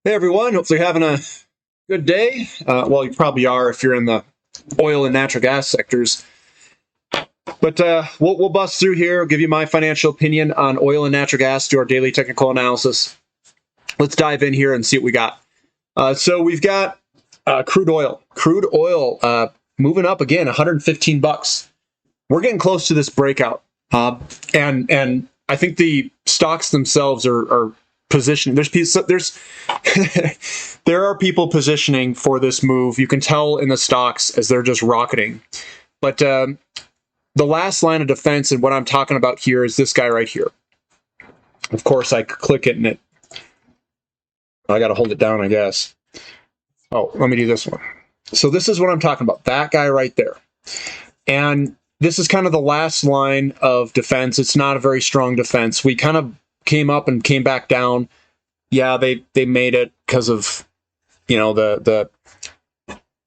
Hey everyone, hopefully you're having a good day. Well, you probably are if you're in the oil and natural gas sectors. But we'll bust through here, give you my financial opinion on oil and natural gas, do our daily technical analysis. Let's dive in here and see what we got. So we've got crude oil. Crude oil moving up again, 115 bucks. We're getting close to this breakout. And I think the stocks themselves are positioning. There's there are people positioning for this move. You can tell in the stocks as they're just rocketing. But the last line of defense, and what I'm talking about here, is this guy right here. Of course, I click it and I got to hold it down, I guess. Oh, let me do this one. So this is what I'm talking about. That guy right there. And this is kind of the last line of defense. It's not a very strong defense. We kind of came up and came back down. Yeah, they made it because of, you know, the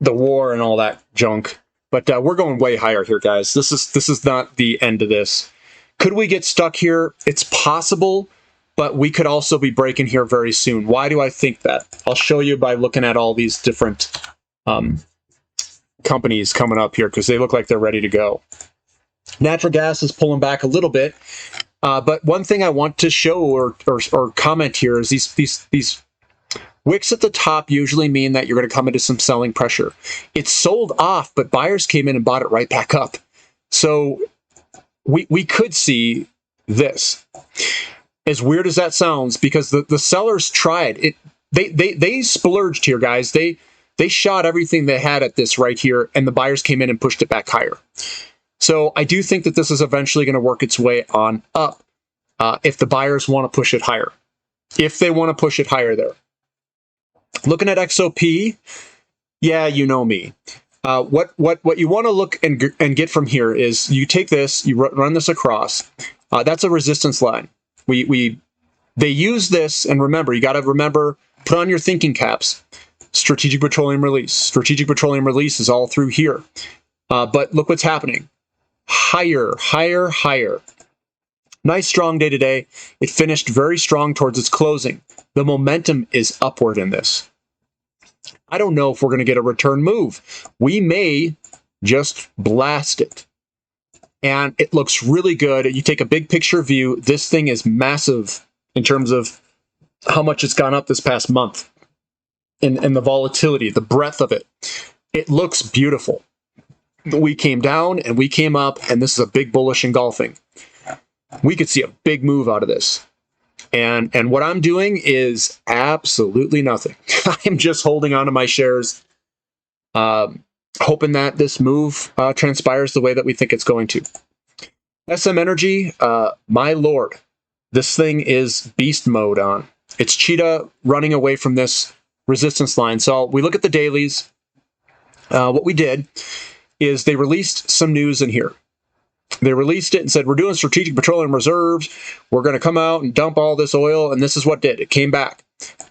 war and all that junk. But we're going way higher here, guys. This is not the end of this. Could we get stuck here? It's possible, but we could also be breaking here very soon. Why do I think that? I'll show you by looking at all these different companies coming up here because they look like they're ready to go. Natural gas is pulling back a little bit. But one thing I want to show or comment here is these wicks at the top usually mean that you're going to come into some selling pressure. It's sold off, but buyers came in and bought it right back up. So we could see this. As weird as that sounds, because the sellers tried it. They splurged here, guys. They shot everything they had at this right here, and the buyers came in and pushed it back higher. So I do think that this is eventually going to work its way on up if the buyers want to push it higher. If they want to push it higher there. Looking at XOP, yeah, you know me. What you want to look and get from here is you take this, you run this across. That's a resistance line. They use this, and remember, you got to remember, put on your thinking caps. Strategic petroleum release. Strategic petroleum release is all through here. But look what's happening. Higher, higher, higher. Nice strong day today. It finished very strong towards its closing. The momentum is upward in this. I don't know if we're going to get a return move. We may just blast it. And it looks really good. You take a big picture view. This thing is massive in terms of how much it's gone up this past month. And the volatility, the breadth of it. It looks beautiful. We came down and we came up, and this is a big bullish engulfing. We could see a big move out of this. And what I'm doing is absolutely nothing. I'm just holding on to my shares, hoping that this move transpires the way that we think it's going to. SM Energy, my lord, this thing is beast mode on. It's cheetah running away from this resistance line. So we look at the dailies. What we did is they released some news in here. They released it and said, we're doing strategic petroleum reserves. We're going to come out and dump all this oil. And this is what did. It came back.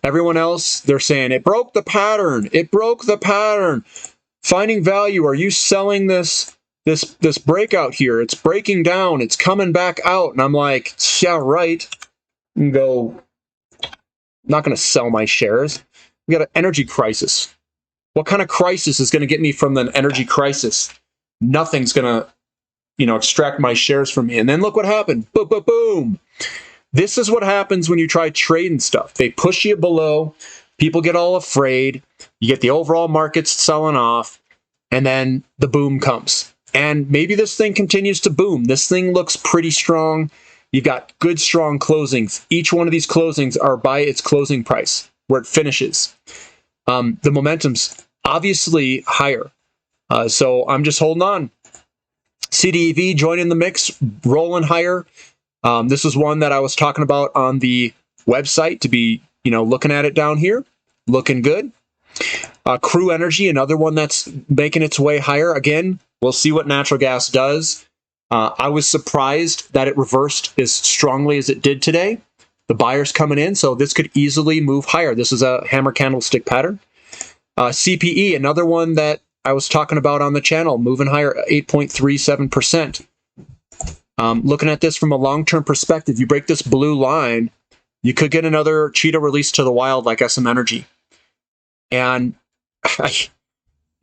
Everyone else, they're saying, it broke the pattern. It broke the pattern. Finding value. Are you selling this breakout here? It's breaking down. It's coming back out. And I'm like, yeah, right. And go, not going to sell my shares. We got an energy crisis. What kind of crisis is going to get me from an energy crisis? Nothing's going to, extract my shares from me. And then look what happened. Boom, boom, boom. This is what happens when you try trading stuff. They push you below. People get all afraid. You get the overall markets selling off. And then the boom comes. And maybe this thing continues to boom. This thing looks pretty strong. You've got good, strong closings. Each one of these closings are by its closing price, where it finishes. The momentum's obviously higher. So I'm just holding on. CDEV joining the mix, rolling higher. This is one that I was talking about on the website to be, looking at it down here. Looking good. Crude Energy, another one that's making its way higher. Again, we'll see what natural gas does. I was surprised that it reversed as strongly as it did today. The buyer's coming in, so this could easily move higher. This is a hammer candlestick pattern. CPE, another one that I was talking about on the channel, moving higher, 8.37%. Looking at this from a long-term perspective, you break this blue line, you could get another cheetah released to the wild like SM Energy. And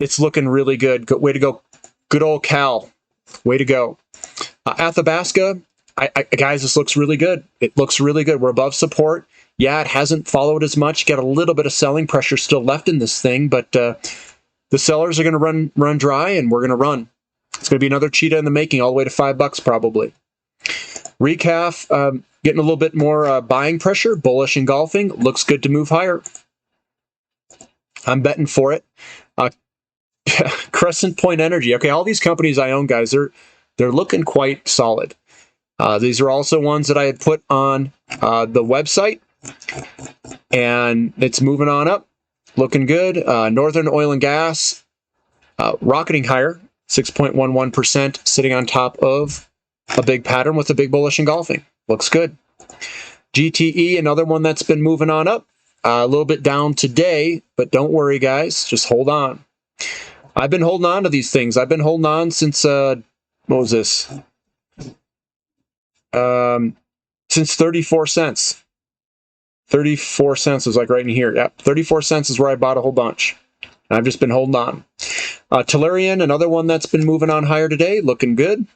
it's looking really good. Way to go. Good old Cal. Way to go. Athabasca, guys, this looks really good. It looks really good. We're above support. Yeah, it hasn't followed as much. Got a little bit of selling pressure still left in this thing, but the sellers are going to run dry, and we're going to run. It's going to be another cheetah in the making, all the way to $5 probably. Recaf, getting a little bit more buying pressure. Bullish engulfing. Looks good to move higher. I'm betting for it. Crescent Point Energy. Okay, all these companies I own, guys, they're looking quite solid. These are also ones that I had put on the website, and it's moving on up, looking good. Northern Oil and Gas, rocketing higher, 6.11%, sitting on top of a big pattern with a big bullish engulfing. Looks good. GTE, another one that's been moving on up, a little bit down today, but don't worry, guys, just hold on. I've been holding on to these things. I've been holding on since, what was this? Since 34 cents. 34 cents is like right in here. Yep, 34 cents is where I bought a whole bunch. And I've just been holding on. Tellurian, another one that's been moving on higher today, looking good.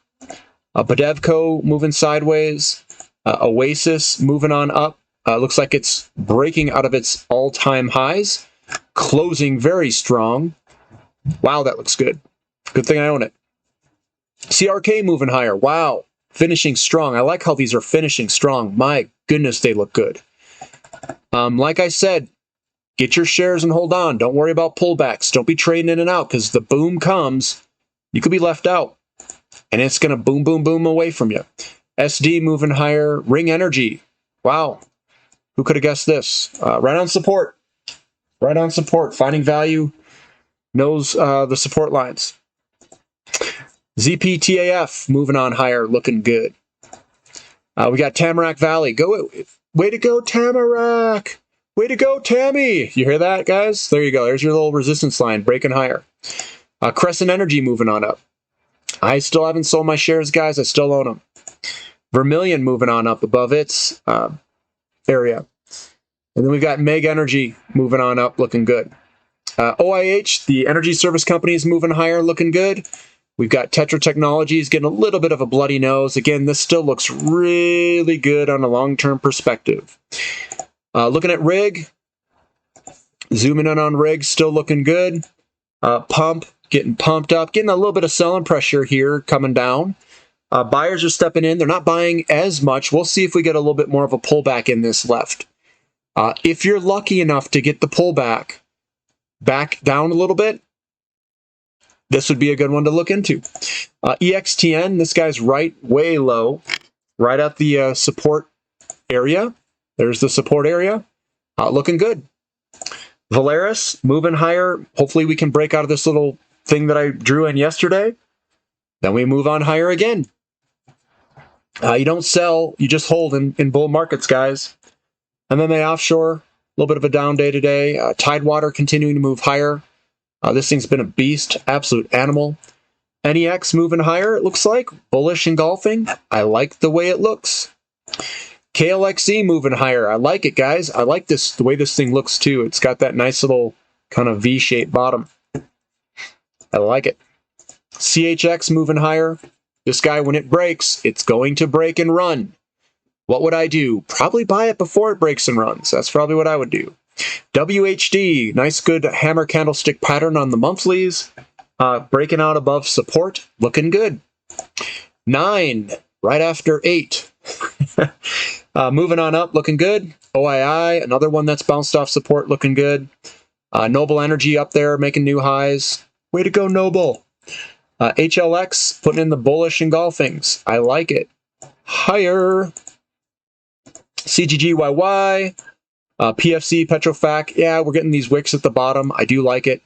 Badevco moving sideways. Oasis moving on up. Looks like it's breaking out of its all-time highs. Closing very strong. Wow, that looks good. Good thing I own it. CRK moving higher. Wow. Finishing strong. I like how these are finishing strong. My goodness, they look good. Like I said, get your shares and hold on. Don't worry about pullbacks. Don't be trading in and out, because the boom comes, you could be left out. And it's going to boom, boom, boom away from you. SD moving higher. Ring Energy. Wow. Who could have guessed this? Right on support. Right on support. Finding value. Knows the support lines. ZPTAF moving on higher, looking good. We got Tamarack Valley. Way to go, Tamarack! Way to go, Tammy! You hear that, guys? There you go. There's your little resistance line, breaking higher. Crescent Energy moving on up. I still haven't sold my shares, guys. I still own them. Vermilion moving on up above its area. And then we've got Meg Energy moving on up, looking good. OIH, the energy service company, is moving higher, looking good. We've got Tetra Technologies getting a little bit of a bloody nose. Again, this still looks really good on a long-term perspective. Looking at Rig, zooming in on Rig, still looking good. Pump, getting pumped up, getting a little bit of selling pressure here coming down. Buyers are stepping in. They're not buying as much. We'll see if we get a little bit more of a pullback in this left. If you're lucky enough to get the pullback back down a little bit, this would be a good one to look into. EXTN, this guy's way low, right at the support area. There's the support area. Looking good. Valaris, moving higher. Hopefully we can break out of this little thing that I drew in yesterday. Then we move on higher again. You don't sell, you just hold in bull markets, guys. And then the offshore, a little bit of a down day today. Tidewater continuing to move higher. This thing's been a beast, absolute animal. NEX moving higher, it looks like. Bullish engulfing. I like the way it looks. KLXE moving higher. I like it, guys. I like this, the way this thing looks too. It's got that nice little kind of V-shaped bottom. I like it. CHX moving higher. This guy, when it breaks, it's going to break and run. What would I do? Probably buy it before it breaks and runs. That's probably what I would do. WHD, nice good hammer candlestick pattern on the monthlies. Breaking out above support, looking good. 9, right after 8. Moving on up, looking good. OII, another one that's bounced off support, looking good. Noble Energy up there, making new highs. Way to go, Noble. HLX, putting in the bullish engulfings. I like it. Higher. CGGYY. PFC, Petrofac. Yeah, we're getting these wicks at the bottom. I do like it.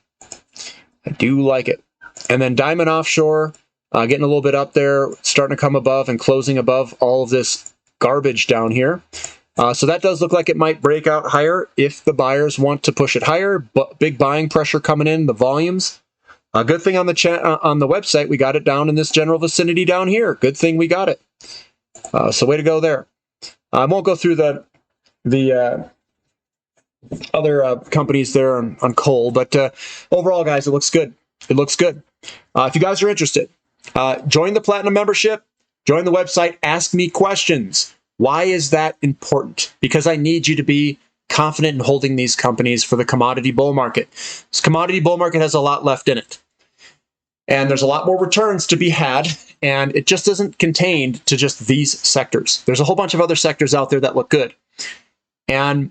I do like it. And then Diamond Offshore, getting a little bit up there, starting to come above and closing above all of this garbage down here. So that does look like it might break out higher if the buyers want to push it higher. But big buying pressure coming in, the volumes. A good thing on the chat on the website, we got it down in this general vicinity down here. Good thing we got it. So way to go there. I won't go through the the other companies there on coal. But overall, guys, it looks good. It looks good. If you guys are interested, join the Platinum membership, join the website, ask me questions. Why is that important? Because I need you to be confident in holding these companies for the commodity bull market. This commodity bull market has a lot left in it. And there's a lot more returns to be had, and it just isn't contained to just these sectors. There's a whole bunch of other sectors out there that look good. And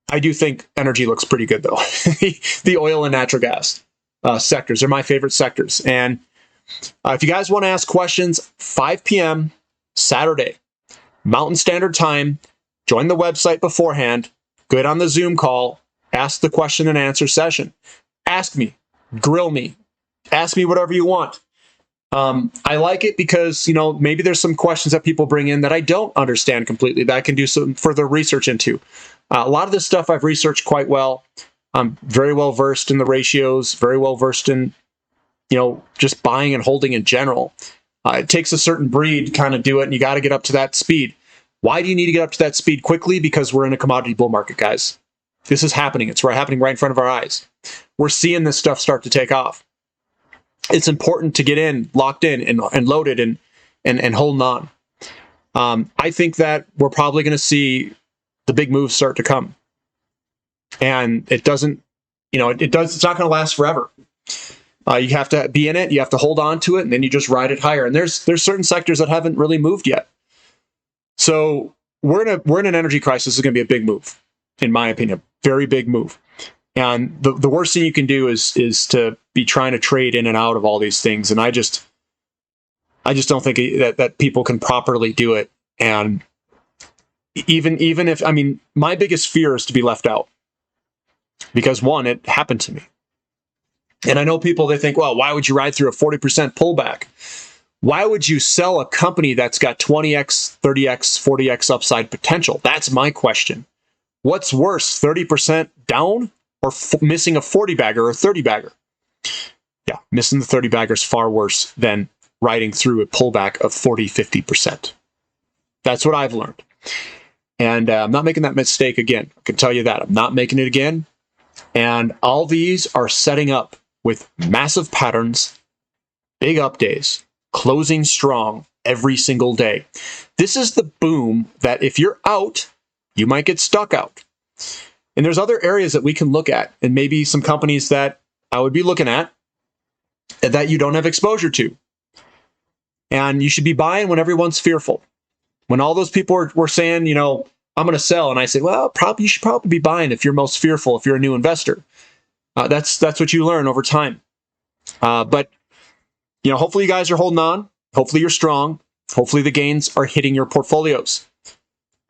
I do think energy looks pretty good, though. The oil and natural gas sectors are my favorite sectors. And if you guys want to ask questions, 5 p.m. Saturday, Mountain Standard Time, join the website beforehand, get on the Zoom call, ask the question and answer session. Ask me, grill me, ask me whatever you want. I like it because, maybe there's some questions that people bring in that I don't understand completely that I can do some further research into. A lot of this stuff I've researched quite well. I'm very well versed in the ratios, very well versed in, just buying and holding in general. It takes a certain breed to kind of do it, and you got to get up to that speed. Why do you need to get up to that speed quickly? Because we're in a commodity bull market, guys. This is happening. It's happening right in front of our eyes. We're seeing this stuff start to take off. It's important to get in, locked in, and loaded and holding on. I think that we're probably going to see the big moves start to come. And it doesn't, it's not going to last forever. You have to be in it, you have to hold on to it, and then you just ride it higher. And there's certain sectors that haven't really moved yet. So we're in an energy crisis. It's going to be a big move, in my opinion, very big move. And the worst thing you can do is to be trying to trade in and out of all these things. And I just don't think that people can properly do it. And even if, my biggest fear is to be left out, because one, it happened to me. And I know people, they think, well, why would you ride through a 40% pullback? Why would you sell a company that's got 20x, 30x, 40x upside potential? That's my question. What's worse, 30% down or missing a 40 bagger or a 30 bagger? Yeah, missing the 30 bagger is far worse than riding through a pullback of 40, 50%. That's what I've learned. And I'm not making that mistake again. I can tell you that. I'm not making it again. And all these are setting up with massive patterns, big up days, closing strong every single day. This is the boom that if you're out, you might get stuck out. And there's other areas that we can look at, and maybe some companies that I would be looking at that you don't have exposure to. And you should be buying when everyone's fearful. When all those people were saying, I'm going to sell, and I said, well, you should probably be buying if you're most fearful, if you're a new investor. That's what you learn over time. But hopefully you guys are holding on. Hopefully you're strong. Hopefully the gains are hitting your portfolios.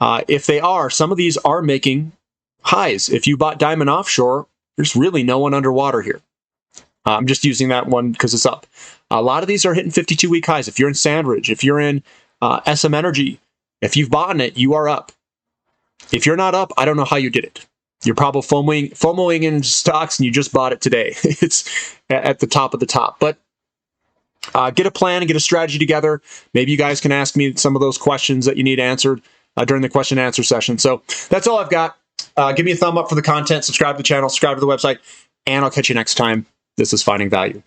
If they are, some of these are making highs. If you bought Diamond Offshore, there's really no one underwater here. I'm just using that one because it's up. A lot of these are hitting 52-week highs. If you're in Sandridge, if you're in SM Energy, if you've bought it, you are up. If you're not up, I don't know how you did it. You're probably FOMOing in stocks and you just bought it today. It's at the top of the top. But get a plan and get a strategy together. Maybe you guys can ask me some of those questions that you need answered during the question and answer session. So that's all I've got. Give me a thumb up for the content. Subscribe to the channel. Subscribe to the website. And I'll catch you next time. This is Finding Value.